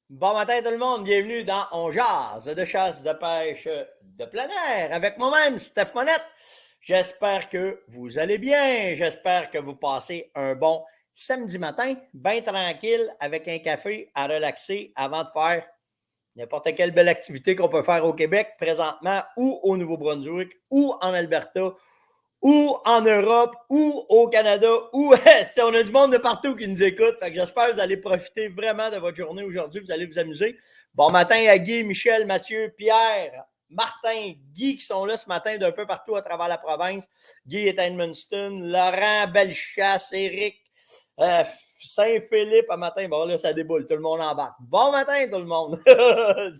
Bon matin tout le monde, bienvenue dans On jase de chasse, de pêche, de plein air avec moi-même, Steph Monette. J'espère que vous allez bien, j'espère que vous passez un bon samedi matin, bien tranquille, avec un café à relaxer avant de faire n'importe quelle belle activité qu'on peut faire au Québec présentement ou au Nouveau-Brunswick ou en Alberta ou en Europe, ou au Canada, ou si on a du monde de partout qui nous écoute. Fait que j'espère que vous allez profiter vraiment de votre journée aujourd'hui. Vous allez vous amuser. Bon matin à Guy, Michel, Mathieu, Pierre, Martin, Guy qui sont là ce matin d'un peu partout à travers la province. Guy est à Edmundston, Laurent, Bellechasse, Éric, Saint-Philippe à matin. Bon, là, ça déboule. Tout le monde embarque. Bon matin, tout le monde.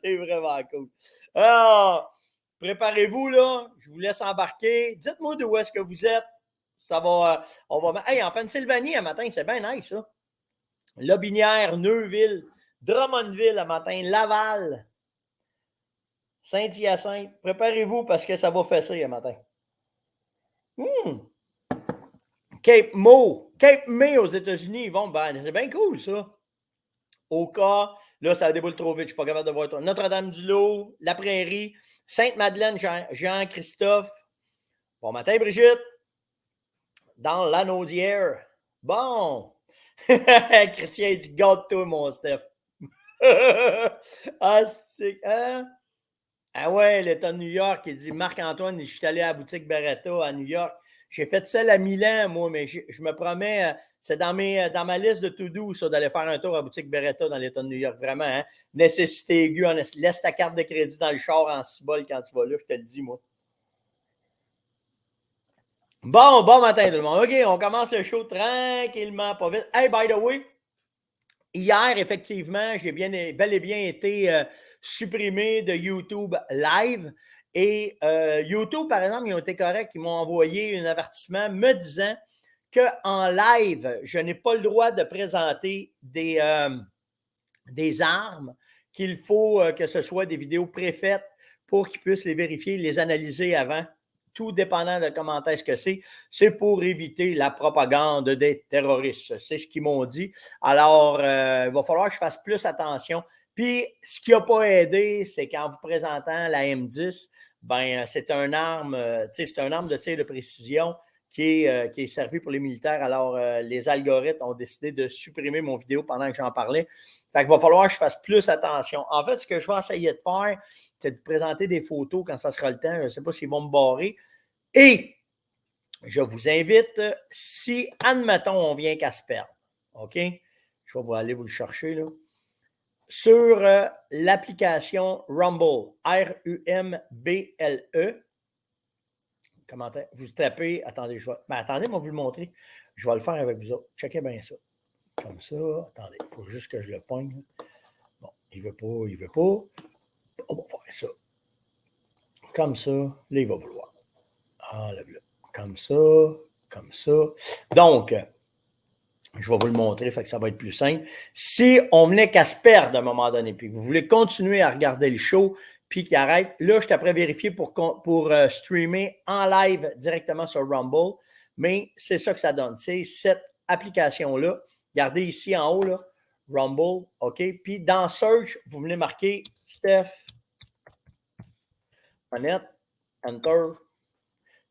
C'est vraiment cool. Alors, préparez-vous, là. Je vous laisse embarquer. Dites-moi d'où est-ce que vous êtes. Ça va. On va. Hey, en Pennsylvanie, à matin, c'est bien nice, ça. Lobinière, Neuville, Drummondville, à matin, Laval, Saint-Hyacinthe. Préparez-vous parce que ça va fesser, à matin. Cape Mo. Cape May aux États-Unis, ils vont. Ben, c'est bien cool, ça. Au cas, là, ça déboule trop vite, je ne suis pas capable de voir toi. Notre-Dame-du-Lot, La Prairie, Sainte-Madeleine, Jean-Christophe. Bon matin, Brigitte. Dans l'Anaudière. Bon. Christian dit gâte-toi, mon Steph. Ah, c'est. Hein? Ah ouais, l'État de New York, il dit Marc-Antoine, je suis allé à la boutique Beretta à New York. J'ai fait celle à Milan, moi, mais je me promets, c'est dans ma liste de to-do, ça, d'aller faire un tour à la boutique Beretta dans l'État de New York. Vraiment, hein? Nécessité aiguë, laisse ta carte de crédit dans le char en cibole quand tu vas là, je te le dis, moi. Bon matin tout le monde. OK, on commence le show tranquillement, pas vite. Hey, by the way, hier, effectivement, j'ai bel et bien été supprimé de YouTube Live. Et YouTube, par exemple, ils ont été corrects. Ils m'ont envoyé un avertissement me disant qu'en live, je n'ai pas le droit de présenter des armes, qu'il faut que ce soit des vidéos préfaites pour qu'ils puissent les vérifier, les analyser avant, tout dépendant de comment est-ce que c'est pour éviter la propagande des terroristes. C'est ce qu'ils m'ont dit. Alors, il va falloir que je fasse plus attention. Puis, ce qui n'a pas aidé, c'est qu'en vous présentant la M10, ben, c'est un arme de tir de précision qui est servi pour les militaires. Alors, les algorithmes ont décidé de supprimer mon vidéo pendant que j'en parlais. Fait qu'il va falloir que je fasse plus attention. En fait, ce que je vais essayer de faire, c'est de présenter des photos quand ça sera le temps. Je ne sais pas s'ils vont me barrer. Et je vous invite, si, admettons, on vient qu'à se perdre, OK? Je vais vous aller vous le chercher, là. Sur l'application Rumble, R-U-M-B-L-E. Comment vous tapez, attendez, attendez, moi vous le montrer. Je vais le faire avec vous autres. Checkez bien ça. Comme ça. Attendez, il faut juste que je le pogne. Bon, il ne veut pas. On va faire ça. Comme ça. Là, il va vouloir. Ah, là. Comme ça. Donc, je vais vous le montrer, fait que ça va être plus simple. Si on venait qu'à se perdre à un moment donné, puis que vous voulez continuer à regarder le show, puis qu'il arrête, là, je t'apprends vérifier pour streamer en live directement sur Rumble. Mais c'est ça que ça donne. C'est cette application-là. Regardez ici en haut, là, Rumble, OK? Puis dans Search, vous venez marquer Steph, Manette, Enter.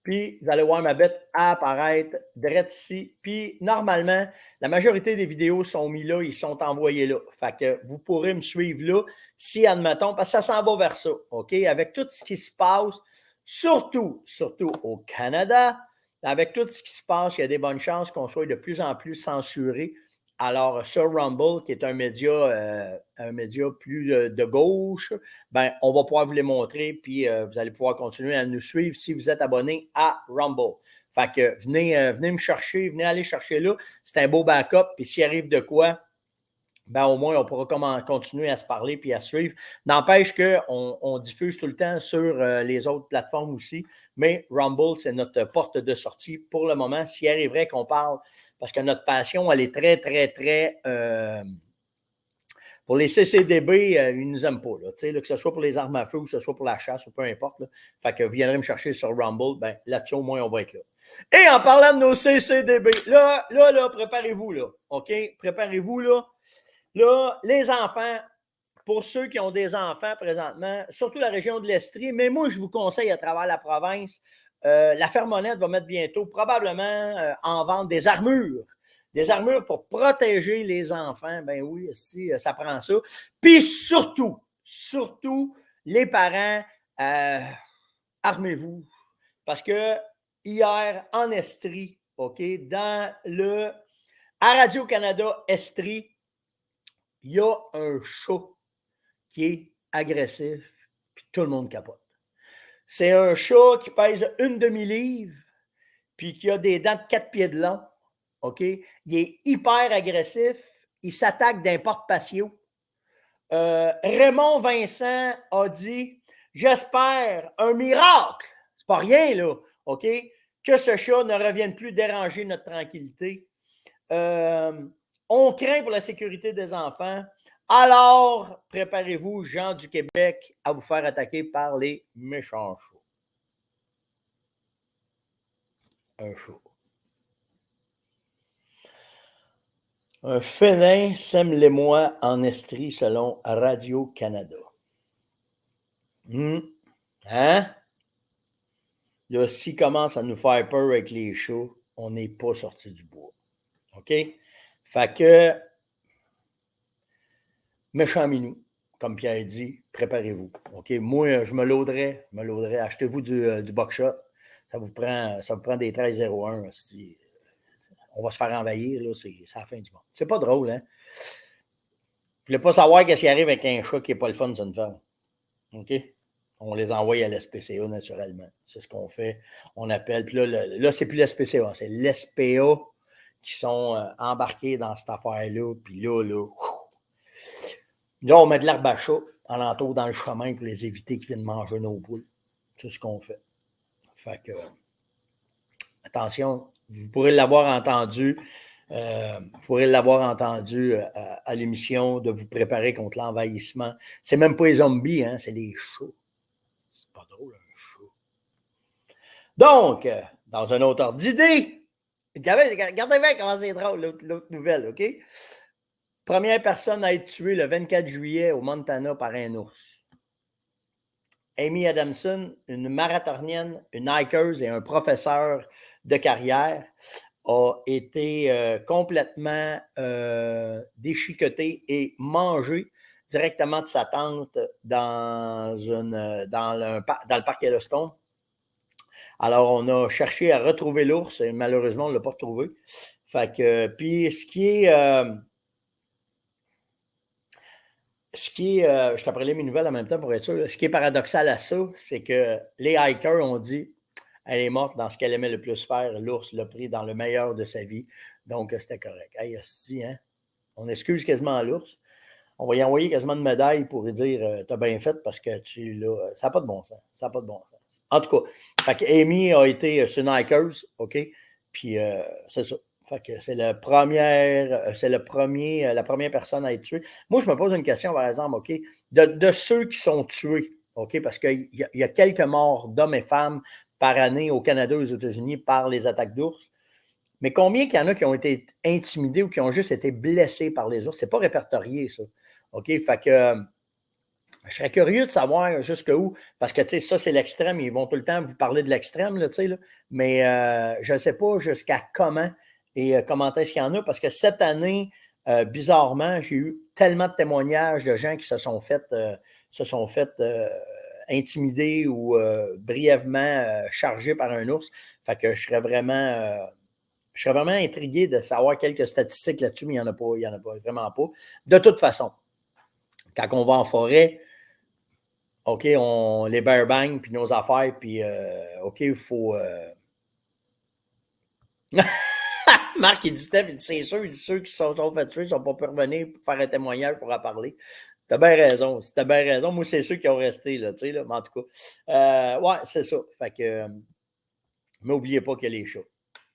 Puis, vous allez voir ma bête apparaître direct ici. Puis, normalement, la majorité des vidéos sont mises là, ils sont envoyés là. Fait que vous pourrez me suivre là si, admettons, parce que ça s'en va vers ça, OK? Avec tout ce qui se passe, surtout au Canada, avec tout ce qui se passe, il y a des bonnes chances qu'on soit de plus en plus censuré. Alors, sur Rumble, qui est un média plus de gauche, ben, on va pouvoir vous les montrer, puis vous allez pouvoir continuer à nous suivre si vous êtes abonné à Rumble. Fait que venez me chercher, venez aller chercher là. C'est un beau backup, puis s'il arrive de quoi, ben au moins, on pourra continuer à se parler puis à suivre. N'empêche qu'on diffuse tout le temps sur les autres plateformes aussi, mais Rumble, c'est notre porte de sortie pour le moment. S'il arriverait qu'on parle, parce que notre passion, elle est très, très, très... pour les CCDB, ils ne nous aiment pas, là, que ce soit pour les armes à feu ou que ce soit pour la chasse ou peu importe. Là. Fait que vous viendrez me chercher sur Rumble, ben là-dessus, au moins, on va être là. Et en parlant de nos CCDB, là, préparez-vous, là, OK? Préparez-vous, là. Là, les enfants, pour ceux qui ont des enfants présentement, surtout la région de l'Estrie, mais moi, je vous conseille à travers la province, la Ferme Honnête va mettre bientôt probablement en vente des armures. Des armures pour protéger les enfants. Ben oui, si ça prend ça. Puis surtout, les parents, armez-vous. Parce que hier, en Estrie, OK, à Radio-Canada Estrie, il y a un chat qui est agressif, puis tout le monde capote. C'est un chat qui pèse une demi-livre, puis qui a des dents de 4 pieds de long. OK? Il est hyper agressif. Il s'attaque d'un porte-patio. Raymond Vincent a dit « J'espère un miracle. » C'est pas rien, là. OK? Que ce chat ne revienne plus déranger notre tranquillité. On craint pour la sécurité des enfants. Alors, préparez-vous, gens du Québec, à vous faire attaquer par les méchants chats. Un chat. Un félin sème l'émoi en Estrie selon Radio-Canada. Hein? Là, s'il commence à nous faire peur avec les chats, on n'est pas sorti du bois. OK? Fait que, méchant minou, comme Pierre dit, préparez-vous. OK? Moi, je me lauderais. Achetez-vous du buckshot. Ça vous prend des 13,01. Si on va se faire envahir, là, c'est la fin du monde. C'est pas drôle, hein? Je ne voulais pas savoir qu'est-ce qui arrive avec un chat qui n'est pas le fun sur une ferme. OK? On les envoie à l'SPCA naturellement. C'est ce qu'on fait. On appelle. Puis là c'est plus l'SPCA, c'est l'SPA qui sont embarqués dans cette affaire-là. Puis là, on met de l'herbe à chat alentour dans le chemin pour les éviter qu'ils viennent manger nos poules. C'est ce qu'on fait. Fait que, attention, vous pourrez l'avoir entendu. À l'émission de vous préparer contre l'envahissement. C'est même pas les zombies, hein, c'est les chats. C'est pas drôle, un chat. Donc, dans un autre ordre d'idée, regardez bien comment c'est drôle, l'autre nouvelle, OK? Première personne à être tuée le 24 juillet au Montana par un ours. Amy Adamson, une marathonienne, une hikeuse et un professeur de carrière, a été complètement déchiqueté et mangé directement de sa tente dans le parc Yellowstone. Alors, on a cherché à retrouver l'ours et malheureusement, on ne l'a pas retrouvé. Fait que, puis, je te relais mes nouvelles en même temps pour être sûr. Ce qui est paradoxal à ça, c'est que les hikers ont dit elle est morte dans ce qu'elle aimait le plus faire. L'ours l'a pris dans le meilleur de sa vie. Donc, c'était correct. Hey, hostie, hein? On excuse quasiment l'ours. On va y envoyer quasiment une médaille pour lui dire t'as bien fait parce que tu l'as. Ça n'a pas de bon sens. Ça n'a pas de bon sens. En tout cas, fait que Amy a été sur Nikers, OK? Puis c'est ça. Fait que c'est la première personne à être tuée. Moi, je me pose une question, par exemple, OK? De ceux qui sont tués, OK? Parce qu'il y a quelques morts d'hommes et femmes par année au Canada et aux États-Unis par les attaques d'ours. Mais combien qu'il y en a qui ont été intimidés ou qui ont juste été blessés par les ours? C'est pas répertorié, ça. OK? Fait que je serais curieux de savoir jusqu'où, parce que, tu sais, ça, c'est l'extrême. Ils vont tout le temps vous parler de l'extrême, là, tu sais, là. Mais je ne sais pas jusqu'à comment et comment est-ce qu'il y en a, parce que cette année, bizarrement, j'ai eu tellement de témoignages de gens qui se sont fait intimider ou brièvement chargés par un ours. Fait que je serais vraiment intrigué de savoir quelques statistiques là-dessus, mais il n'y en a pas, vraiment pas. De toute façon, quand on va en forêt, OK, les bear bangs, puis nos affaires, puis OK, il faut... Marc, il dit, Steph, c'est sûr, ceux qui sont fait tuer ne sont pas pu revenir pour faire un témoignage pour en parler. T'as bien raison. Moi, c'est ceux qui ont resté, là, tu sais, là, mais en tout cas. Ouais, c'est ça. Fait que, mais n'oubliez pas qu'il y a les chats.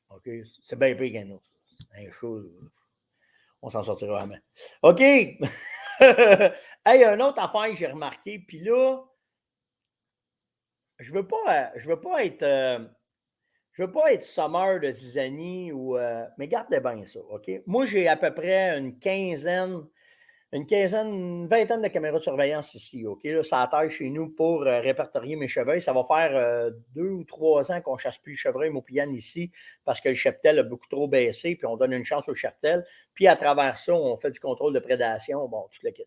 OK? C'est bien pire qu'un autre. Un chat, on s'en sortira jamais. OK! Hey, une autre affaire que j'ai remarqué, puis là, je veux pas être sommeur de zizanie mais gardez bien ça, OK? Moi, j'ai à peu près une quinzaine une quinzaine, une vingtaine de caméras de surveillance ici. OK? Là, ça taille chez nous pour répertorier mes chevreuils. Ça va faire 2 ou 3 ans qu'on ne chasse plus le chevreuil Maupiane ici parce que le cheptel a beaucoup trop baissé, puis on donne une chance au cheptel. Puis à travers ça, on fait du contrôle de prédation. Bon, tout le kit.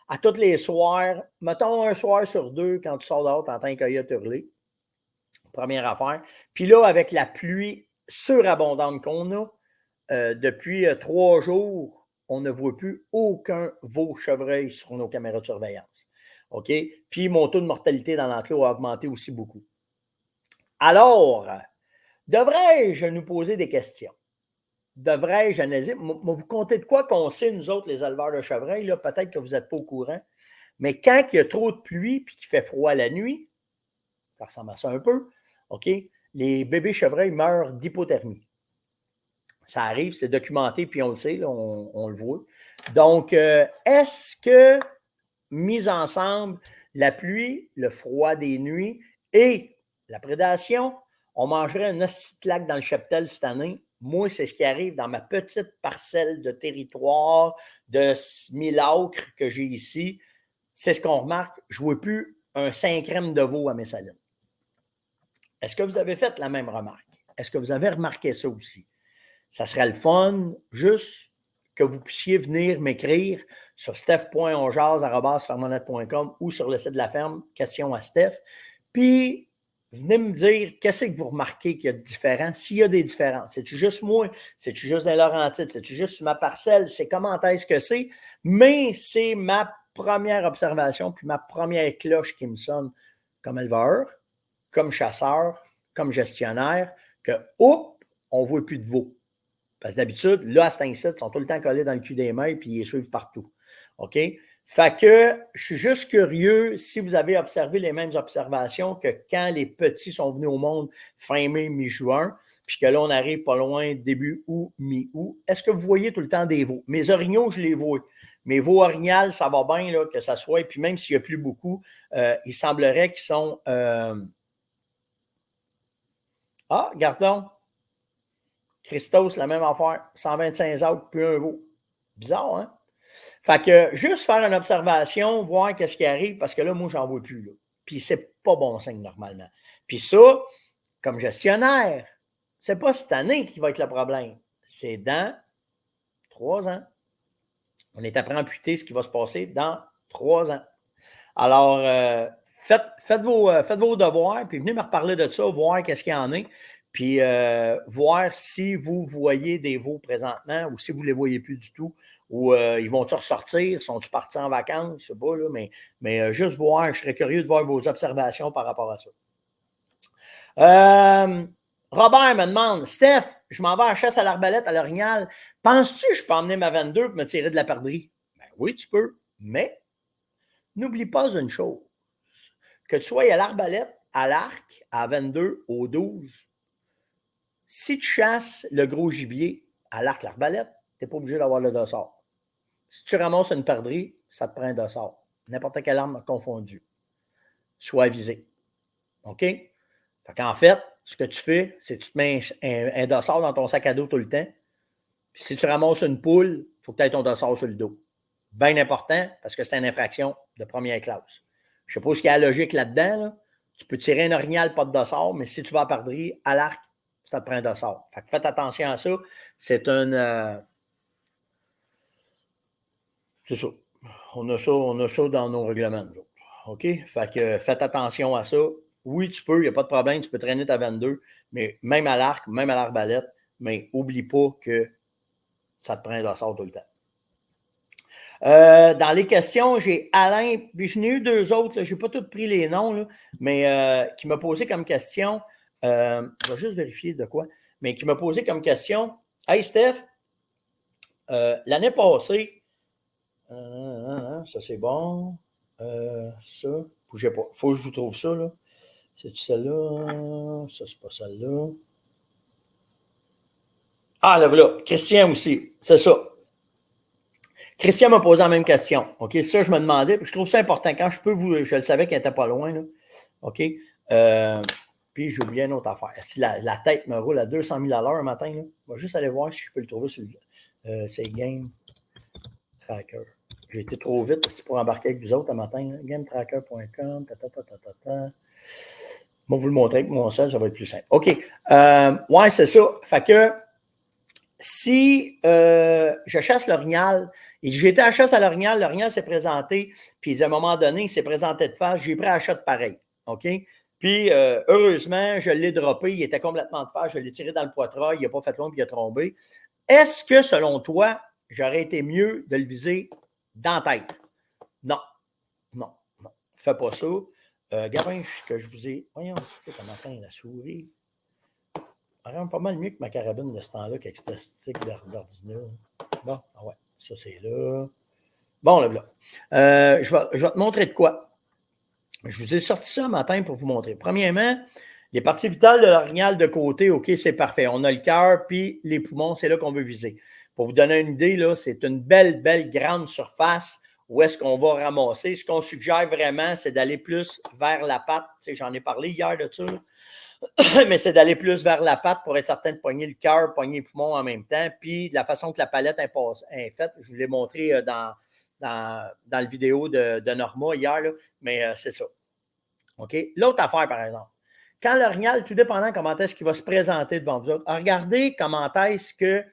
À tous les soirs, mettons un soir sur 2, quand tu sors dehors, tu entends un coyote hurler. Première affaire. Puis là, avec la pluie surabondante qu'on a, depuis 3 jours, on ne voit plus aucun veau chevreuil sur nos caméras de surveillance. OK? Puis mon taux de mortalité dans l'enclos a augmenté aussi beaucoup. Alors, devrais-je nous poser des questions? Devrais-je analyser? Vous comptez de quoi qu'on sait, nous autres, les éleveurs de chevreuil, là, peut-être que vous n'êtes pas au courant, mais quand il y a trop de pluie et qu'il fait froid la nuit, ça ressemble à ça un peu, OK? Les bébés chevreuils meurent d'hypothermie. Ça arrive, c'est documenté, puis on le sait, là, on le voit. Donc, est-ce que, mis ensemble, la pluie, le froid des nuits et la prédation, on mangerait un claque dans le cheptel cette année? Moi, c'est ce qui arrive dans ma petite parcelle de territoire de 1000 acres que j'ai ici. C'est ce qu'on remarque. Je ne vois plus un 5 crèmes de veau à Messaline. Est-ce que vous avez fait la même remarque? Est-ce que vous avez remarqué ça aussi? Ça serait le fun, juste que vous puissiez venir m'écrire sur steph.onjase@fermonette.com ou sur le site de la ferme, question à Steph. Puis, venez me dire qu'est-ce que vous remarquez qu'il y a de différent, s'il y a des différences. C'est-tu juste moi? C'est-tu juste dans Laurentides? C'est-tu juste sur ma parcelle? C'est comment est-ce que c'est? Mais c'est ma première observation, puis ma première cloche qui me sonne comme éleveur, comme chasseur, comme gestionnaire, que, oups, on ne voit plus de veaux. Parce que d'habitude, là, à cet instant, ils sont tout le temps collés dans le cul des mains et ils les suivent partout. OK? Fait que je suis juste curieux si vous avez observé les mêmes observations que quand les petits sont venus au monde fin mai, mi-juin, puis que là, on arrive pas loin début août, mi-août. Est-ce que vous voyez tout le temps des veaux? Mes orignaux, je les vois. Mes veaux orignales, ça va bien, là, que ça soit. Puis même s'il n'y a plus beaucoup, il semblerait qu'ils sont. Ah, gardons. Christos, la même affaire. 125 autres, plus un veau. Bizarre, hein? Fait que juste faire une observation, voir qu'est-ce qui arrive, parce que là, moi, j'en vois plus. Là. Puis c'est pas bon signe normalement. Puis ça, comme gestionnaire, c'est pas cette année qui va être le problème. C'est dans 3 ans. On est après amputer ce qui va se passer dans 3 ans. Alors, faites vos devoirs, puis venez me reparler de ça, voir qu'est-ce qu'il y en a. Puis voir si vous voyez des veaux présentement ou si vous ne les voyez plus du tout, ou ils vont-ils ressortir, sont-ils partis en vacances, je ne sais pas, là, mais juste voir, je serais curieux de voir vos observations par rapport à ça. Robert me demande, Steph, je m'en vais à la chasse à l'arbalète à l'Orignal. Penses-tu que je peux emmener ma 22 pour me tirer de la perdrix? Ben oui, tu peux, mais n'oublie pas une chose, que tu sois à l'arbalète, à l'arc, à 22, au 12, si tu chasses le gros gibier à l'arc, l'arbalète, tu n'es pas obligé d'avoir le dossard. Si tu ramasses une perdrix, ça te prend un dossard. N'importe quelle arme confondue. Sois avisé. OK? Fait qu'en fait, ce que tu fais, c'est que tu te mets un dossard dans ton sac à dos tout le temps. Puis si tu ramasses une poule, il faut que tu aies ton dossard sur le dos. Bien important, parce que c'est une infraction de première classe. Je ne sais pas ce qu'il y a la logique là-dedans. Là. Tu peux tirer un orignal, pas de dossard, mais si tu vas à perdrix, à l'arc, ça te prend un dossard. Fait que faites attention à ça. C'est un... c'est ça. On a ça dans nos règlements. OK? Fait que faites attention à ça. Oui, tu peux, il n'y a pas de problème, tu peux traîner ta 22, mais même à l'arc, même à l'arbalète, mais n'oublie pas que ça te prend un dossard tout le temps. Dans les questions, j'ai Alain, puis je n'ai eu 2 autres, je n'ai pas tous pris les noms, là, mais qui m'a posé comme question, je vais juste vérifier de quoi, mais qui m'a posé comme question, hey Steph, l'année passée, ça c'est bon, ça, bougez pas, il faut que je vous trouve ça, là. C'est-tu celle-là? Ça, c'est pas celle-là. Ah, là, voilà. Christian aussi. C'est ça. Christian m'a posé la même question. OK, ça, je me demandais. Puis je trouve ça important. Quand je peux vous. Je le savais qu'elle n'était pas loin. Là. OK. Puis j'ai oublié une autre affaire. Si la tête me roule à 200 000 à l'heure un matin, là, je vais juste aller voir si je peux le trouver sur c'est Game Tracker. J'ai été trop vite aussi pour embarquer avec vous autres un matin. GameTracker.com. Bon, vous le montrer avec mon seul, ça va être plus simple. OK. Ouais, c'est ça. Fait que si je chasse l'orignal, et j'étais à la chasse à l'orignal s'est présenté, puis à un moment donné, il s'est présenté de face, j'ai pris un shot pareil. OK? Puis, heureusement, je l'ai droppé, il était complètement de face, je l'ai tiré dans le poitrail, il n'a pas fait long, puis il a tombé. Est-ce que, selon toi, j'aurais été mieux de le viser dans la tête? Non. Non. Non. Fais pas ça. Regardez ce que je vous ai. Voyons, c'est comment matin, la souris. Vraiment pas mal mieux que ma carabine de ce temps-là qu'avec cette stick d'ordinateur. Bon, ah ouais, ça c'est là. Bon, là, là. Je vais te montrer de quoi. Je vous ai sorti ça un matin pour vous montrer. Premièrement, les parties vitales de l'orignal de côté, OK, c'est parfait. On a le cœur, puis les poumons, c'est là qu'on veut viser. Pour vous donner une idée, là, c'est une belle, belle grande surface où est-ce qu'on va ramasser. Ce qu'on suggère vraiment, c'est d'aller plus vers la patte. Tu sais, j'en ai parlé hier de ça, mais c'est d'aller plus vers la patte pour être certain de pogner le cœur, pogner les poumons en même temps. Puis de la façon que la palette est faite, je vous l'ai montré dans la vidéo de Norma hier, là, mais c'est ça. OK? L'autre affaire, par exemple, quand l'orignal, tout dépendant comment est-ce qu'il va se présenter devant vous autres, regardez comment est-ce que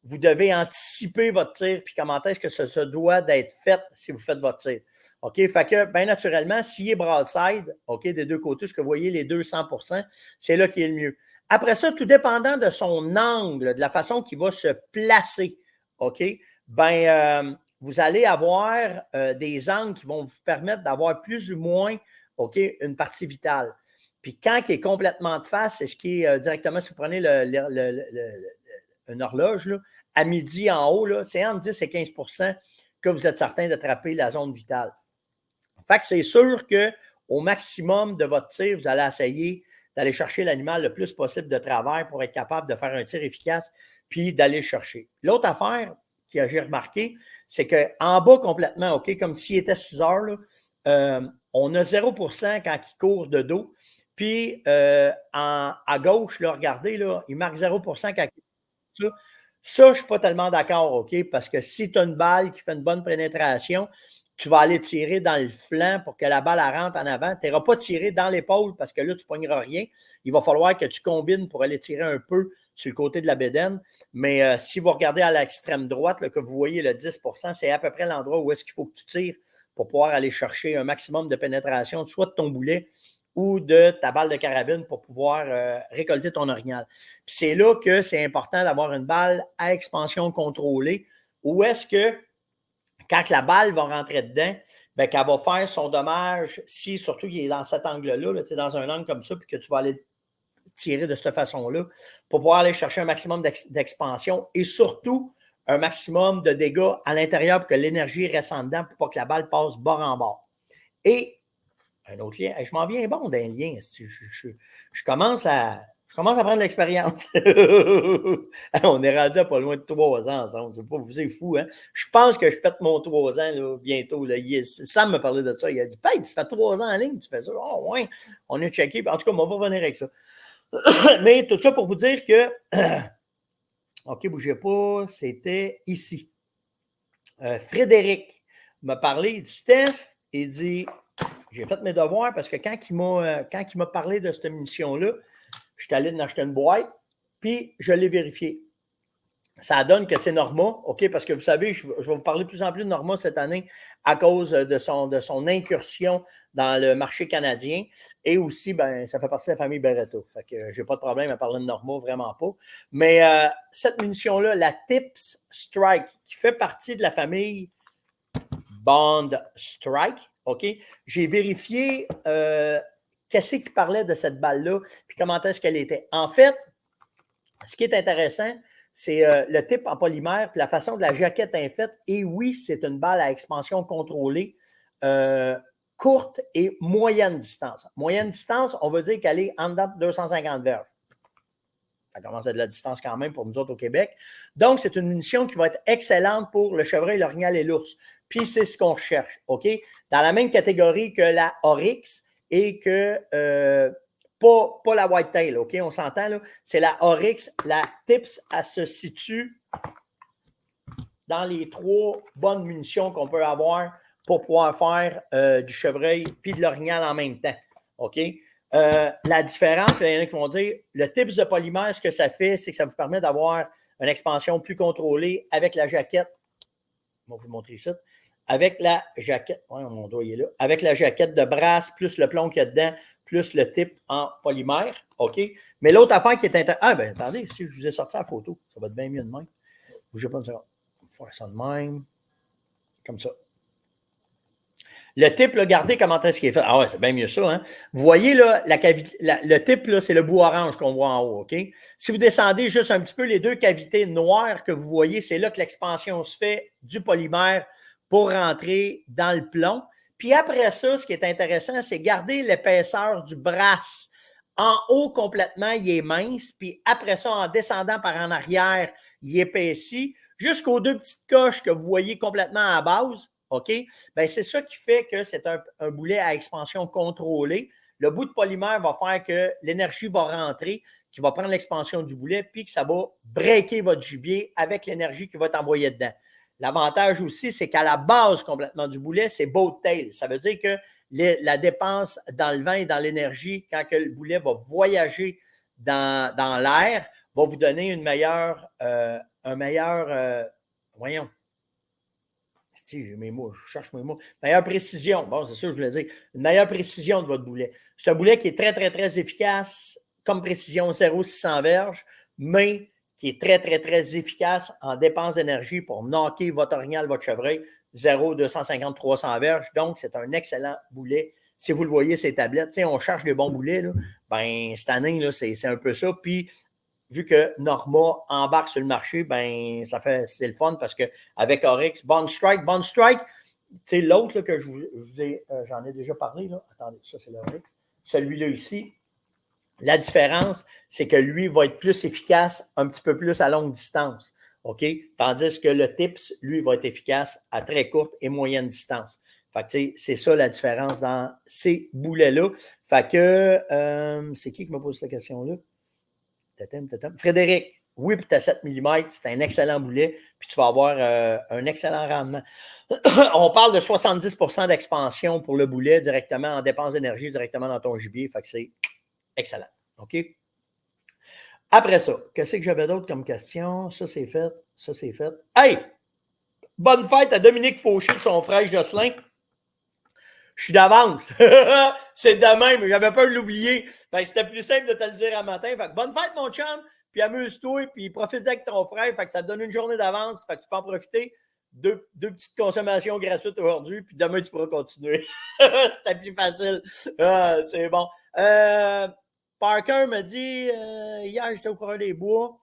vous devez anticiper votre tir, puis comment est-ce que ça se doit d'être fait si vous faites votre tir. OK? Fait que, bien naturellement, s'il est broadside, OK, des deux côtés, ce que vous voyez, les 200%, c'est là qui est le mieux. Après ça, tout dépendant de son angle, de la façon qu'il va se placer, OK? Ben, vous allez avoir des angles qui vont vous permettre d'avoir plus ou moins, OK, une partie vitale. Puis quand il est complètement de face, c'est ce qui est directement, si vous prenez une horloge, là, à midi en haut, c'est entre 10 et 15% que vous êtes certain d'attraper la zone vitale. Fait que c'est sûr qu'au maximum de votre tir, vous allez essayer d'aller chercher l'animal le plus possible de travers pour être capable de faire un tir efficace, puis d'aller le chercher. L'autre affaire que j'ai remarqué, c'est qu'en bas complètement, OK, comme s'il était 6 heures, là, on a 0% quand il court de dos. Puis à gauche, là, regardez, là, il marque 0% quand il court. Ça, je ne suis pas tellement d'accord, OK? Parce que si tu as une balle qui fait une bonne pénétration, tu vas aller tirer dans le flanc pour que la balle rentre en avant. Tu n'iras pas tirer dans l'épaule parce que là, tu ne pogneras rien. Il va falloir que tu combines pour aller tirer un peu sur le côté de la bédaine. Mais si vous regardez à l'extrême droite, là, que vous voyez le 10%, c'est à peu près l'endroit où est-ce qu'il faut que tu tires pour pouvoir aller chercher un maximum de pénétration, soit de ton boulet ou de ta balle de carabine pour pouvoir récolter ton orignal. Puis c'est là que c'est important d'avoir une balle à expansion contrôlée où est-ce que quand la balle va rentrer dedans, bien, qu'elle va faire son dommage, si surtout qu'il est dans cet angle-là, là, dans un angle comme ça, puis que tu vas aller tirer de cette façon-là, pour pouvoir aller chercher un maximum d'expansion et surtout un maximum de dégâts à l'intérieur pour que l'énergie reste en dedans pour pas que la balle passe bord en bord. Et un autre lien, je m'en viens bon d'un lien. Je commence à prendre l'expérience. On est rendu à pas loin de 3 ans ensemble. C'est pas, vous êtes fou, hein? Je pense que je pète mon 3 ans là, bientôt. Là. Sam me parlait de ça. Il a dit, Pète, tu fais 3 ans en ligne, tu fais ça. Oh, ouais, on a checké. En tout cas, on va revenir avec ça. Mais tout ça pour vous dire que, OK, bougez pas, c'était ici. Frédéric m'a parlé, il dit, Steph, il dit, j'ai fait mes devoirs parce que quand il m'a parlé de cette munition-là, je suis allé en acheter une boîte, puis je l'ai vérifié. Ça donne que c'est Norma, OK? Parce que vous savez, je vais vous parler de plus en plus de Norma cette année à cause de son incursion dans le marché canadien. Et aussi, ben, ça fait partie de la famille Beretta. Fait que je n'ai pas de problème à parler de Norma, vraiment pas. Mais cette munition-là, la Tips Strike, qui fait partie de la famille Bond Strike, OK? J'ai vérifié qu'est-ce qui parlait de cette balle-là, puis comment est-ce qu'elle était. En fait, ce qui est intéressant, c'est le type en polymère, puis la façon que la jaquette est faite. Et oui, c'est une balle à expansion contrôlée, courte et moyenne distance. Moyenne distance, on veut dire qu'elle est en dedans de 250 verges. Ça commence à être de la distance quand même pour nous autres au Québec. Donc, c'est une munition qui va être excellente pour le chevreuil, l'orignal et l'ours. Puis, c'est ce qu'on cherche, OK? Dans la même catégorie que la Oryx et que pas la Whitetail, OK? On s'entend, là? C'est la Oryx. La Tips, elle se situe dans les 3 bonnes munitions qu'on peut avoir pour pouvoir faire du chevreuil puis de l'orignal en même temps. OK? La différence, il y en a qui vont dire, le TIPS de polymère, ce que ça fait, c'est que ça vous permet d'avoir une expansion plus contrôlée avec la jaquette. On va vous le montrer ici. Avec la jaquette, ouais, mon doigt est là, avec la jaquette de brasse, plus le plomb qu'il y a dedans, plus le type en polymère. OK? Mais l'autre affaire qui est intéressante. Ah, ben attendez, si je vous ai sorti la photo, ça va être bien mieux de même. Bougez pas une seconde. On va faire ça de même. Comme ça. Le type, là, regardez comment est-ce qu'il est fait. Ah ouais, c'est bien mieux ça. Hein? Vous voyez, là, le type, là, c'est le bout orange qu'on voit en haut. OK? Si vous descendez juste un petit peu les 2 cavités noires que vous voyez, c'est là que l'expansion se fait du polymère pour rentrer dans le plomb. Puis après ça, ce qui est intéressant, c'est garder l'épaisseur du brasse. En haut, complètement, il est mince. Puis après ça, en descendant par en arrière, il épaissit. Jusqu'aux 2 petites coches que vous voyez complètement à la base. OK? Bien, c'est ça qui fait que c'est un boulet à expansion contrôlée. Le bout de polymère va faire que l'énergie va rentrer, qui va prendre l'expansion du boulet, puis que ça va breaker votre gibier avec l'énergie qui va être envoyée dedans. L'avantage aussi, c'est qu'à la base complètement du boulet, c'est boat tail. Ça veut dire que la dépense dans le vent et dans l'énergie, quand que le boulet va voyager dans l'air, va vous donner une meilleure, voyons, j'ai mes mots, je cherche mes mots. Meilleure précision. Bon, c'est ça que je voulais dire. Une meilleure précision de votre boulet. C'est un boulet qui est très, très, très efficace comme précision 0,600 verges, mais qui est très, très, très efficace en dépense d'énergie pour knocker votre orignal, votre chevreuil, 0,250, 300 verges. Donc, c'est un excellent boulet. Si vous le voyez, ces tablettes, on cherche des bons boulets. Là, ben, cette année, là, c'est un peu ça. Puis, vu que Norma embarque sur le marché, ben c'est le fun parce qu'avek Oryx, Bond Strike, tu sais, l'autre que j'en ai déjà parlé, là. Attendez, ça c'est l'Oryx. Celui-là ici, la différence, c'est que lui va être plus efficace un petit peu plus à longue distance. OK? Tandis que le TIPS, lui, va être efficace à très courte et moyenne distance. Fait que, c'est ça la différence dans ces boulets-là. Fait que, c'est qui m'a posé cette question-là? Frédéric, oui, puis tu as 7 mm, c'est un excellent boulet, puis tu vas avoir un excellent rendement. On parle de 70 % d'expansion pour le boulet directement en dépense d'énergie, directement dans ton gibier, fait que c'est excellent. OK? Après ça, qu'est-ce que j'avais d'autre comme question? Ça, c'est fait. Ça, c'est fait. Hey! Bonne fête à Dominique Fauché de son frère Jocelyn. Je suis d'avance. C'est demain, mais j'avais peur de l'oublier. C'était plus simple de te le dire à matin. Fait que bonne fête, mon chum, puis amuse-toi, puis profite avec ton frère. Fait que ça te donne une journée d'avance. Fait que tu peux en profiter. Deux petites consommations gratuites aujourd'hui, puis demain, tu pourras continuer. C'était plus facile. C'est bon. Parker me dit, hier, j'étais au courant des bois,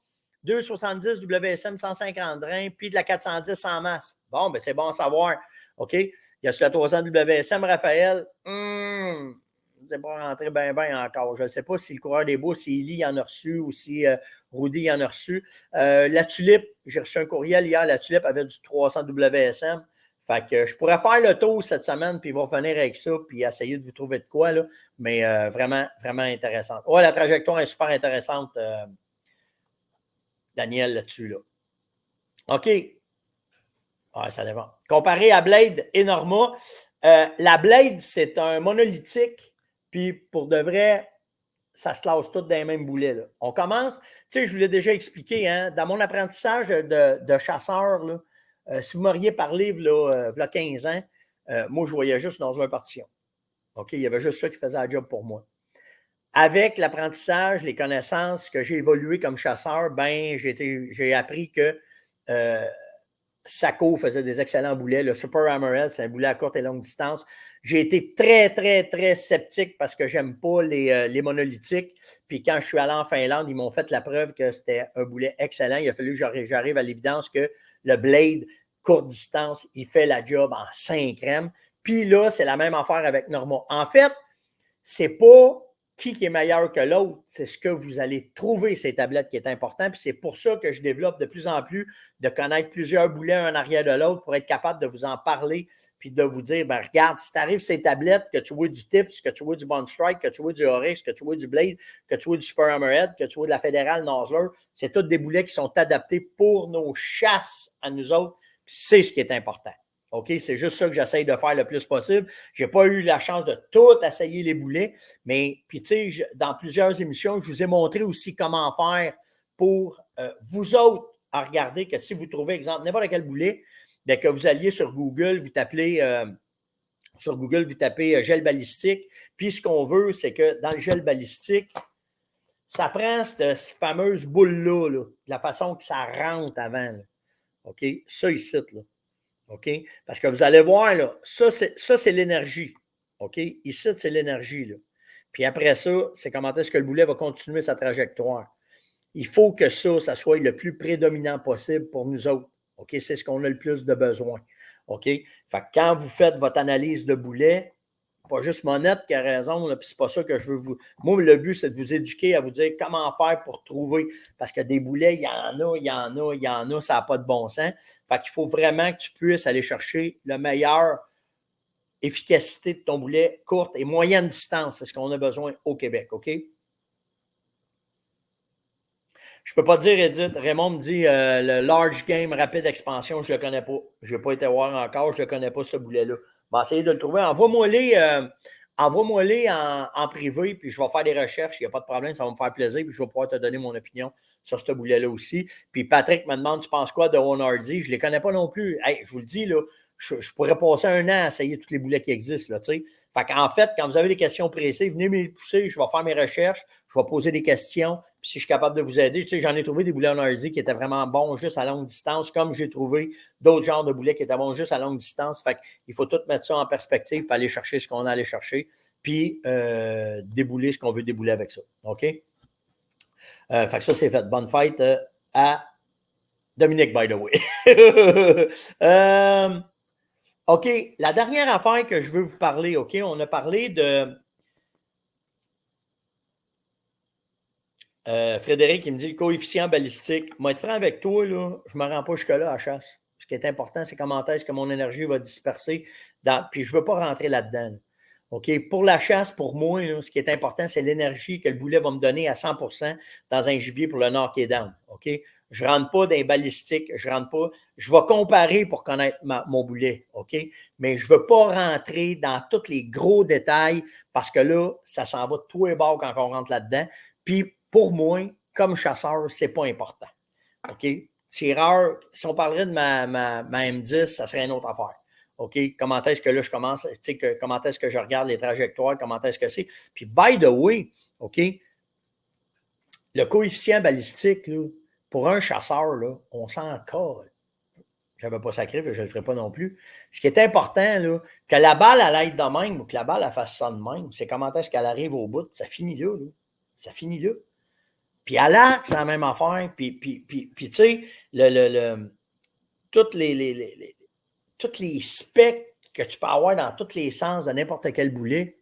2,70 WSM 150 reins, puis de la 410 en masse. Bon, ben c'est bon à savoir. OK? Il y a sur la 300 WSM, Raphaël. C'est pas rentré bien encore. Je ne sais pas si le coureur des bois, si Eli en a reçu ou si Rudy en a reçu. La Tulipe, j'ai reçu un courriel hier. La Tulipe avait du 300 WSM. Fait que je pourrais faire le tour cette semaine, puis il va revenir avec ça, puis essayer de vous trouver de quoi, là. Mais vraiment, vraiment intéressante. Ouais, la trajectoire est super intéressante, Daniel, là-dessus, là. OK. Ouais, ça dépend. Comparé à Blade et Norma, la Blade, c'est un monolithique, puis pour de vrai, ça se classe tout dans les mêmes boulets. Là. On commence, tu sais, je vous l'ai déjà expliqué, hein, dans mon apprentissage de chasseur, là, si vous m'auriez parlé il y a 15 ans, moi, je voyais juste dans une partition. OK? Il y avait juste ça qui faisait la job pour moi. Avec l'apprentissage, les connaissances que j'ai évolué comme chasseur, ben, j'ai appris que Sako faisait des excellents boulets. Le Super Hammerhead, c'est un boulet à courte et longue distance. J'ai été très, très, très sceptique parce que j'aime pas les monolithiques. Puis quand je suis allé en Finlande, ils m'ont fait la preuve que c'était un boulet excellent. Il a fallu que j'arrive à l'évidence que le Blade, courte distance, il fait la job en 5 crèmes. Puis là, c'est la même affaire avec Norma. En fait, c'est pas qui est meilleur que l'autre, c'est ce que vous allez trouver ces tablettes qui est important. Puis c'est pour ça que je développe de plus en plus de connaître plusieurs boulets un en arrière de l'autre pour être capable de vous en parler puis de vous dire, ben regarde, si tu arrives ces tablettes, que tu vois du Tips, que tu vois du Bond Strike, que tu vois du Oryx, que tu vois du Blade, que tu vois du Super Hammerhead, que tu vois de la Fédérale Nosler, c'est tous des boulets qui sont adaptés pour nos chasses à nous autres. c'est ce qui est important. OK? C'est juste ça que j'essaye de faire le plus possible. Je n'ai pas eu la chance de tout essayer les boulets, mais puis tu sais, dans plusieurs émissions, je vous ai montré aussi comment faire pour vous autres à regarder que si vous trouvez, exemple, n'importe quel boulet, que vous alliez sur Google, vous tapez gel balistique. Puis ce qu'on veut, c'est que dans le gel balistique, ça prend cette fameuse boule-là, de la façon que ça rentre avant. Là. OK? Ça ici, là. OK? Parce que vous allez voir, là, ça, c'est l'énergie. OK? Ici, c'est l'énergie. Là. Puis après ça, c'est comment est-ce que le boulet va continuer sa trajectoire. Il faut que ça soit le plus prédominant possible pour nous autres. OK? C'est ce qu'on a le plus de besoin. OK? Fait que quand vous faites votre analyse de boulet, pas juste Monette qui a raison, là, puis c'est pas ça que je veux vous. Moi, le but, c'est de vous éduquer à vous dire comment faire pour trouver. Parce que des boulets, il y en a, ça n'a pas de bon sens. Fait qu'il faut vraiment que tu puisses aller chercher le meilleur efficacité de ton boulet courte et moyenne distance. C'est ce qu'on a besoin au Québec, OK? Je ne peux pas dire, Edith. Raymond me dit le large game rapide expansion, je ne le connais pas. Je n'ai pas été voir encore, je ne le connais pas, ce boulet-là. Je vais essayer de le trouver. Envoie-moi-les en privé, puis je vais faire des recherches. Il n'y a pas de problème, ça va me faire plaisir, puis je vais pouvoir te donner mon opinion sur ce boulet-là aussi. Puis Patrick me demande, tu penses quoi de Onardy? Je ne les connais pas non plus. Hey, je vous le dis, là, je pourrais passer un an à essayer tous les boulets qui existent. Là, fait qu'en fait, quand vous avez des questions précises, venez me les pousser, je vais faire mes recherches, je vais poser des questions. Puis si je suis capable de vous aider, j'en ai trouvé des boulets Onardy qui étaient vraiment bons juste à longue distance, comme j'ai trouvé d'autres genres de boulets qui étaient bons juste à longue distance. Fait qu'il faut tout mettre ça en perspective pour aller chercher ce qu'on a à aller chercher, puis débouler ce qu'on veut débouler avec ça. OK? Fait que ça, c'est fait. Bonne fête à Dominique, by the way. OK, la dernière affaire que je veux vous parler, OK, on a parlé de Frédéric, il me dit le coefficient balistique. Moi, être franc avec toi, là, je ne me rends pas jusque-là à la chasse. Ce qui est important, c'est comment est-ce que mon énergie va disperser. Puis je ne veux pas rentrer là-dedans. Là. OK? Pour la chasse, pour moi, là, ce qui est important, c'est l'énergie que le boulet va me donner à 100% dans un gibier pour le knock down. OK? Je ne rentre pas dans les balistiques, je rentre pas. Je vais comparer pour connaître mon boulet, OK? Mais je ne veux pas rentrer dans tous les gros détails parce que là, ça s'en va de tous les bords quand on rentre là-dedans. Puis pour moi, comme chasseur, ce n'est pas important. OK? Tireur, si on parlerait de ma M10, ça serait une autre affaire. OK? Comment est-ce que là, je commence, comment est-ce que je regarde les trajectoires, comment est-ce que c'est. Puis, by the way, OK? Le coefficient balistique, là, pour un chasseur, là, on s'en colle. Je n'avais pas sacré, je ne le ferai pas non plus. Ce qui est important, là, que la balle, elle aille de même ou que la balle, elle fasse ça de même, c'est comment est-ce qu'elle arrive au bout. Ça finit là, là. Ça finit là. Puis à l'arc, c'est la même affaire. Puis tu sais, toutes les specs que tu peux avoir dans tous les sens de n'importe quel boulet,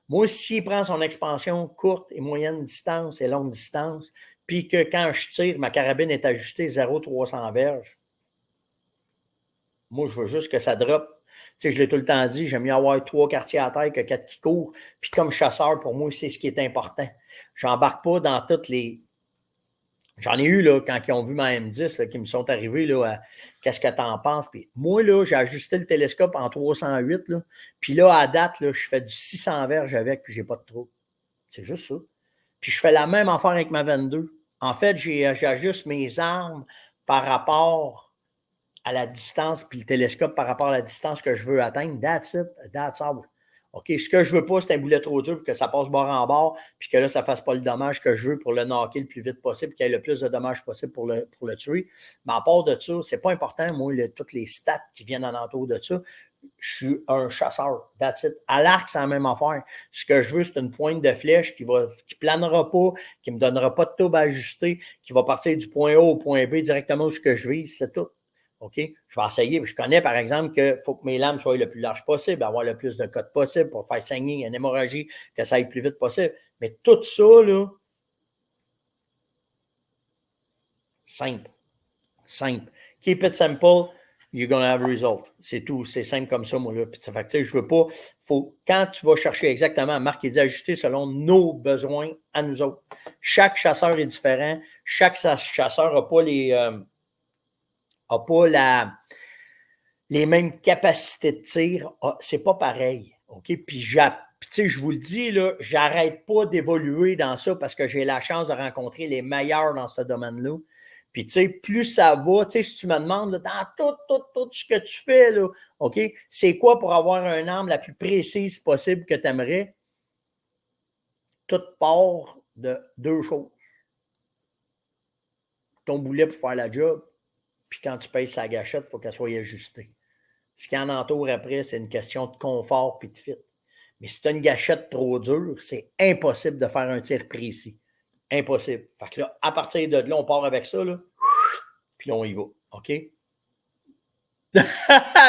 moi, s'il prend son expansion courte et moyenne distance et longue distance, puis que quand je tire, ma carabine est ajustée 0,300 verges, moi, je veux juste que ça drop. Tu sais, je l'ai tout le temps dit, j'aime mieux avoir 3 quartiers à terre que 4 qui courent. Puis comme chasseur, pour moi, c'est ce qui est important. Je n'embarque pas dans toutes les... J'en ai eu, là, quand ils ont vu ma M10, là, qui me sont arrivés, là, à qu'est-ce que tu en penses? Puis moi, là, j'ai ajusté le télescope en 308, là. Puis là, à date, là, je fais du 600 verges avec, puis j'ai pas de trou. C'est juste ça. Puis je fais la même affaire avec ma 22. En fait, j'ajuste mes armes par rapport à la distance, puis le télescope par rapport à la distance que je veux atteindre. That's it, that's all. OK, ce que je veux pas, c'est un boulet trop dur pour que ça passe bord en bord, puis que là, ça ne fasse pas le dommage que je veux pour le knocker le plus vite possible, qu'il y ait le plus de dommages possible pour le tuer. Mais à part de ça, c'est pas important, moi, toutes les stats qui viennent en entour de ça. Je suis un chasseur. That's it. À l'arc, c'est la même affaire. Ce que je veux, c'est une pointe de flèche qui planera pas, qui ne me donnera pas de tube à ajuster, qui va partir du point A au point B directement où ce que je vise. C'est tout. OK? Je vais essayer. Je connais, par exemple, qu'il faut que mes lames soient le plus large possible, avoir le plus de cotes possible pour faire saigner une hémorragie, que ça aille le plus vite possible. Mais tout ça, là, simple. Simple. Keep it simple, you're going to have a result. C'est tout. C'est simple comme ça, moi, là. Puis, ça fait que, je veux pas. Quand tu vas chercher exactement, Marc, il dit ajuster selon nos besoins à nous autres. Chaque chasseur est différent. Chaque chasseur n'a pas n'a pas les mêmes capacités de tir. C'est pas pareil. OK? Puis, tu sais, je vous le dis, là, j'arrête pas d'évoluer dans ça parce que j'ai la chance de rencontrer les meilleurs dans ce domaine-là. Puis, tu sais, plus ça va, tu sais, si tu me demandes, là, dans tout ce que tu fais, là, OK, c'est quoi pour avoir une arme la plus précise possible que tu aimerais? Tout part de deux choses. Ton boulet pour faire la job, puis quand tu payes sa gâchette, il faut qu'elle soit ajustée. Ce qui en entoure après, c'est une question de confort et de fit. Mais si tu as une gâchette trop dure, c'est impossible de faire un tir précis. Impossible. Fait que là, à partir de là, on part avec ça, là, puis là, on y va. OK?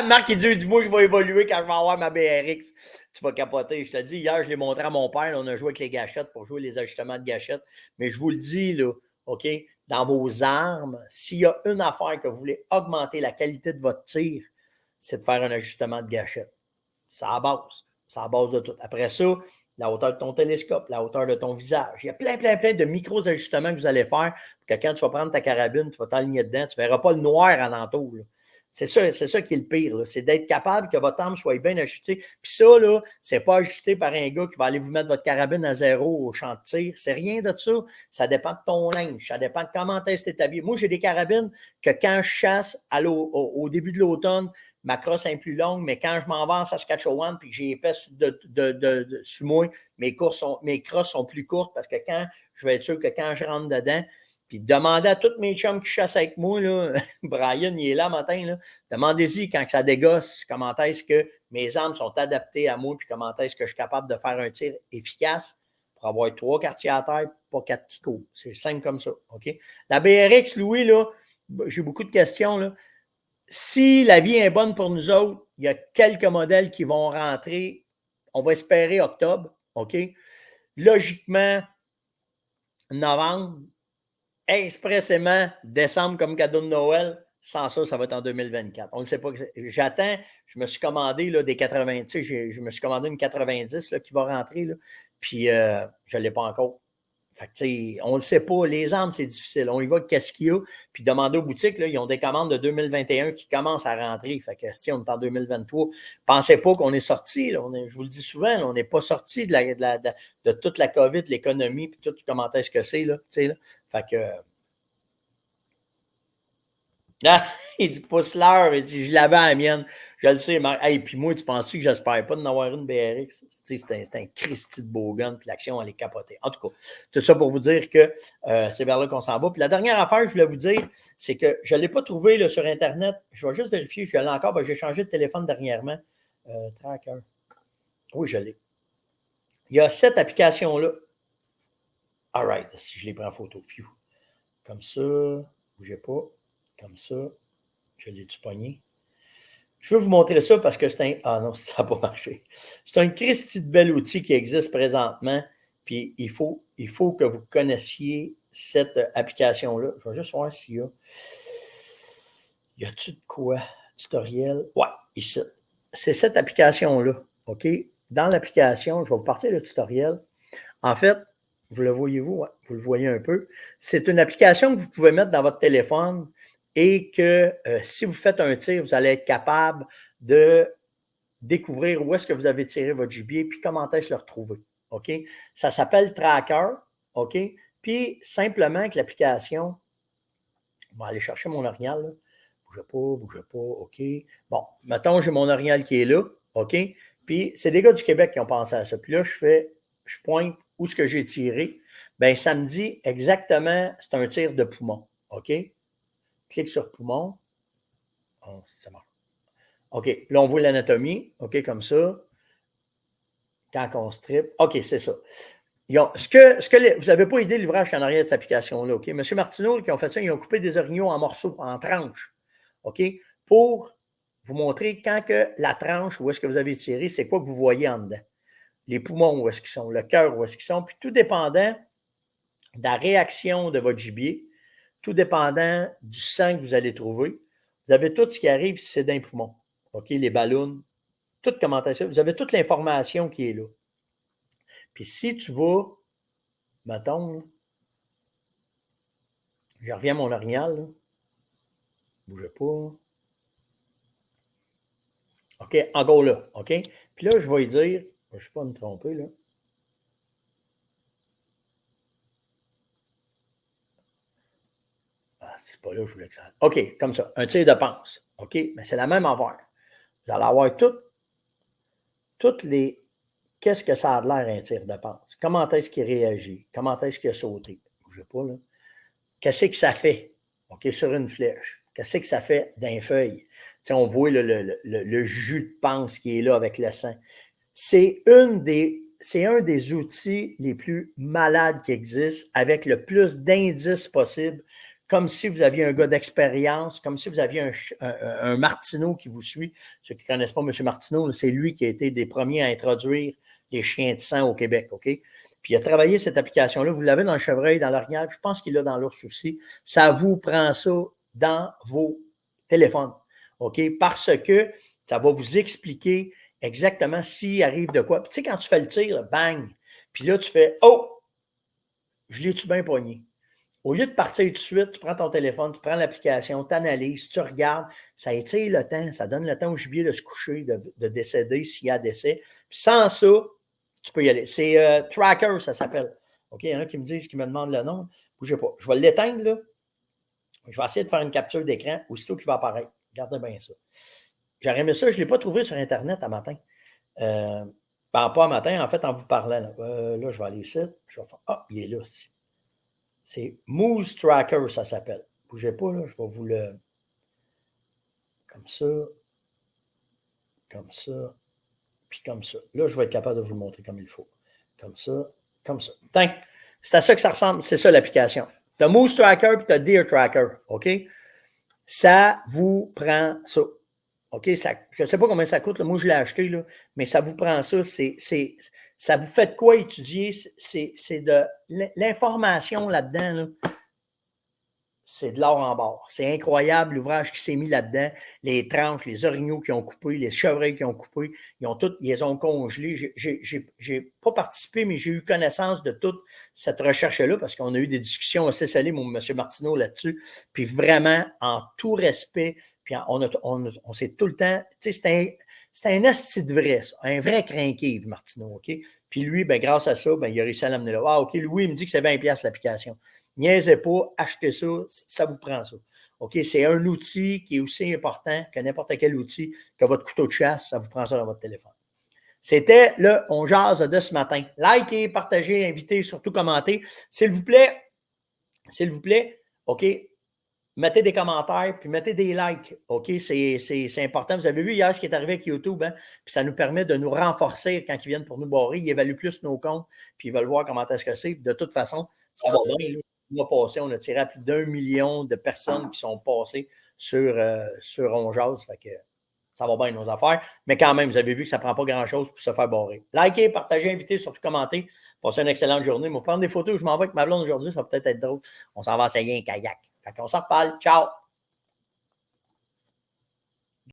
Marc, il dit, dis-moi, je vais évoluer quand je vais avoir ma BRX. Tu vas capoter. Je te dis, hier, je l'ai montré à mon père. Là, on a joué avec les gâchettes pour jouer les ajustements de gâchettes. Mais je vous le dis, là, OK, dans vos armes, s'il y a une affaire que vous voulez augmenter la qualité de votre tir, c'est de faire un ajustement de gâchette. C'est à la base. C'est à la base de tout. Après ça, la hauteur de ton télescope, la hauteur de ton visage. Il y a plein de micros ajustements que vous allez faire pour que quand tu vas prendre ta carabine, tu vas t'aligner dedans, tu ne verras pas le noir alentour. C'est ça qui est le pire, c'est d'être capable que votre arme soit bien ajustée. Puis ça, là, c'est pas ajusté par un gars qui va aller vous mettre votre carabine à zéro au champ de tir. C'est rien de ça. Ça dépend de ton linge. Ça dépend de comment est-ce que tu es habillé. Moi, j'ai des carabines que quand je chasse au début de l'automne, ma crosse est plus longue, mais quand je m'en vais en Saskatchewan puis que j'ai épais sur moi, mes crosses sont plus courtes parce que quand je vais être sûr que quand je rentre dedans, puis demandez à tous mes chums qui chassent avec moi, là, Brian, il est là matin, là, demandez-y quand ça dégosse, comment est-ce que mes armes sont adaptées à moi, puis comment est-ce que je suis capable de faire un tir efficace pour avoir 3 quartiers à terre, pas 4 qui courent. C'est simple comme ça. OK? La BRX, Louis, là, j'ai beaucoup de questions. Là. Si la vie est bonne pour nous autres, il y a quelques modèles qui vont rentrer. On va espérer octobre. OK? Logiquement, novembre, expressément décembre comme cadeau de Noël. Sans ça, ça va être en 2024. On ne sait pas. J'attends. Je me suis commandé là, des 80. Tu sais, je me suis commandé une 90 là, qui va rentrer. Là, puis, je ne l'ai pas encore. Fait que, tu sais, on ne le sait pas. Les armes, c'est difficile. On y va, qu'est-ce qu'il y a. Puis, demander aux boutiques, là, ils ont des commandes de 2021 qui commencent à rentrer. Fait que, si on est en 2023, pensez pas qu'on est sorti. Là. Je vous le dis souvent, là, on n'est pas sorti de toute la COVID, l'économie, puis tout comment est-ce que c'est. Là, là. Fait que. Ah, il dit pousse l'heure, il dit je l'avais à la mienne. Je le sais, Marc. Hey, puis moi, tu penses que j'espère pas d'en avoir une BRX? C'est un Christy de beau gun, puis l'action, elle est capotée. En tout cas, tout ça pour vous dire que c'est vers là qu'on s'en va. Puis la dernière affaire, je voulais vous dire, c'est que je ne l'ai pas trouvé là, sur Internet. Je vais juste vérifier, je l'ai encore. Ben, j'ai changé de téléphone dernièrement. Tracker. Oui, je l'ai. Il y a cette application-là. All right, si je les prends en photo. Phew. Comme ça, bougez pas. Comme ça. Je l'ai-tu pogné? Je veux vous montrer ça parce que c'est un. Ah non, ça n'a pas marché. C'est un Christy de bel outil qui existe présentement. Puis il faut que vous connaissiez cette application-là. Je vais juste voir s'il y a. Y a-tu de quoi? Tutoriel? Ouais, ici. C'est cette application-là. OK? Dans l'application, je vais vous partir le tutoriel. En fait, vous le voyez-vous? Ouais, vous le voyez un peu. C'est une application que vous pouvez mettre dans votre téléphone et que si vous faites un tir, vous allez être capable de découvrir où est-ce que vous avez tiré votre gibier puis comment est-ce le retrouver. OK? Ça s'appelle Tracker. OK? Puis, simplement avec l'application, on va aller chercher mon orignal. Là. Bougez pas. OK? Bon, mettons, j'ai mon orignal qui est là. OK? Puis, c'est des gars du Québec qui ont pensé à ça. Puis là, je pointe où ce que j'ai tiré. Bien, ça me dit exactement, c'est un tir de poumon. OK? Clique sur poumon. Oh, ça marche. OK, là, on voit l'anatomie. OK, comme ça. Quand on strip. OK, c'est ça. Vous n'avez pas idée de l'ouvrage en arrière de cette application-là. OK? M. Martineau, qui ont fait ça, ils ont coupé des orignaux en morceaux, en tranches. OK? Pour vous montrer quand que la tranche, où est-ce que vous avez tiré, c'est quoi que vous voyez en dedans. Les poumons, où est-ce qu'ils sont, le cœur, où est-ce qu'ils sont. Puis tout dépendant de la réaction de votre gibier, tout dépendant du sang que vous allez trouver, vous avez tout ce qui arrive si c'est d'un poumon. OK? Les ballons, tout comment ça. Vous avez toute l'information qui est là. Puis si tu vas, mettons, je reviens à mon orignal, là. Bougez pas. OK, encore là. OK? Puis là, je vais lui dire, je ne vais pas me tromper, là. Ah, c'est pas là que je voulais que ça aille. OK, comme ça. Un tir de pince. OK? Mais c'est la même affaire. Vous allez avoir toutes les. Qu'est-ce que ça a de l'air un tir de pince? Comment est-ce qu'il réagit? Comment est-ce qu'il a sauté? Bougez pas, là. Qu'est-ce que ça fait? OK, sur une flèche. Qu'est-ce que ça fait d'un feuille? Tu sais, on voit le jus de panse qui est là avec le sang. C'est un des outils les plus malades qui existent, avec le plus d'indices possible, comme si vous aviez un gars d'expérience, comme si vous aviez un Martineau qui vous suit. Ceux qui ne connaissent pas M. Martineau, c'est lui qui a été des premiers à introduire les chiens de sang au Québec, OK? Puis il a travaillé cette application-là. Vous l'avez dans le chevreuil, dans l'orignal, je pense qu'il l'a dans l'ours aussi. Ça vous prend ça dans vos téléphones, OK? Parce que ça va vous expliquer exactement s'il arrive de quoi. Puis, tu sais, quand tu fais le tir, là, bang, puis là, tu fais « Oh! Je l'ai-tu bien pogné? » Au lieu de partir tout de suite, tu prends ton téléphone, tu prends l'application, tu analyses, tu regardes, ça étire le temps, ça donne le temps au gibier de se coucher, de décéder s'il y a décès. Puis sans ça, tu peux y aller. C'est Tracker, ça s'appelle. OK, il y en a qui me disent, qui me demandent le nom. Bougez pas. Je vais l'éteindre, là. Je vais essayer de faire une capture d'écran aussitôt qu'il va apparaître. Regardez bien ça. J'aurais aimé ça, je ne l'ai pas trouvé sur Internet à matin. Pas à matin, en fait, en vous parlant. Là, je vais aller ici. Je vais faire, ah, il est là aussi. C'est Moose Tracker, ça s'appelle. Bougez pas, là, je vais vous le. Comme puis comme ça. Là, je vais être capable de vous le montrer comme il faut. Comme ça. Tiens, c'est à ça que ça ressemble. C'est ça l'application. Tu as Moose Tracker et tu as Deer Tracker. OK? Ça vous prend ça. OK? Ça, je ne sais pas combien ça coûte. Là. Moi, je l'ai acheté, là, mais ça vous prend ça. Ça vous fait de quoi étudier? C'est de l'information là-dedans. Là. C'est de l'or en barre. C'est incroyable l'ouvrage qui s'est mis là-dedans. Les tranches, les orignaux qui ont coupé, les chevreuils qui ont coupé, ils les ont congelés. J'ai pas participé, mais j'ai eu connaissance de toute cette recherche-là parce qu'on a eu des discussions assez salées, mon M. Martineau, là-dessus. Puis vraiment, en tout respect, puis on s'est tout le temps. Tu sais, c'est un asti de vrai, ça, un vrai crinqué, Martineau, OK? Puis lui, ben, grâce à ça, ben, il a réussi à l'amener là. Ah, OK, lui, il me dit que c'est 20$ l'application. Niaisez pas, achetez ça, ça vous prend ça. OK, c'est un outil qui est aussi important que n'importe quel outil, que votre couteau de chasse, ça vous prend ça dans votre téléphone. C'était le On jase de ce matin. Likez, partagez, invitez, surtout commentez. S'il vous plaît, OK, mettez des commentaires, puis mettez des likes. OK, c'est important. Vous avez vu hier ce qui est arrivé avec YouTube, hein? Puis ça nous permet de nous renforcer quand ils viennent pour nous barrer. Ils évaluent plus nos comptes, puis ils veulent voir comment est-ce que c'est. De toute façon, ça va bien. Là. Le mois passé, on a tiré à plus d'1 million de personnes qui sont passées sur On Jase. Fait que ça va bien nos affaires. Mais quand même, vous avez vu que ça ne prend pas grand-chose pour se faire barrer. Likez, partagez, invitez, surtout commentez. Passez une excellente journée. Moi, prendre des photos, je m'en vais avec ma blonde aujourd'hui, ça va peut-être être drôle. On s'en va essayer un kayak. Fait qu'on s'en reparle. Ciao!